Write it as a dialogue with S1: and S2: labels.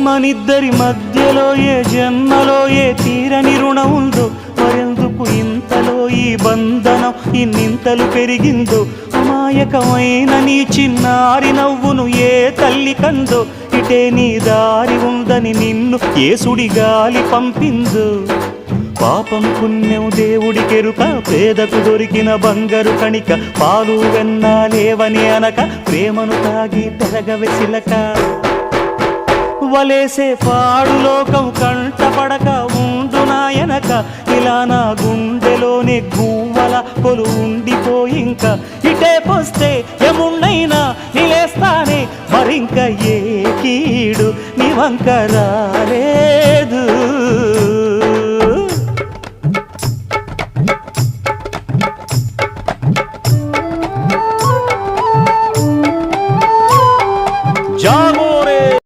S1: మనిద్దరి మధ్యలో ఏ జన్మలో ఏ తీరని రుణం ఉందో, మరెందుకు ఇంతలో ఈ బంధనం ఇన్నింతలు పెరిగిందో, అమాయకమైన నీ చిన్నారి నవ్వును ఏ తల్లి కందో, ఇటే నీ దారి ఉందని నిన్ను ఏ సుడి గాలి పంపిందో. పాపం పుణ్యం దేవుడికెరుక, పేదకు దొరికిన బంగారు కణిక, పాలు వెన్నాలేవని అనక ప్రేమను తాగి పెరగవెసిలక. వలేసే పాడు లోకం కంటపడక ఉండు నాయనక, ఇలా నా గుండెలోనే గువ్వల కొలు ఉండిపోయింక. ఇటే పోస్తే ఎమున్నైనా నిలేస్తానే, మరింక ఏ కీడు నీ వంక రాలేదు.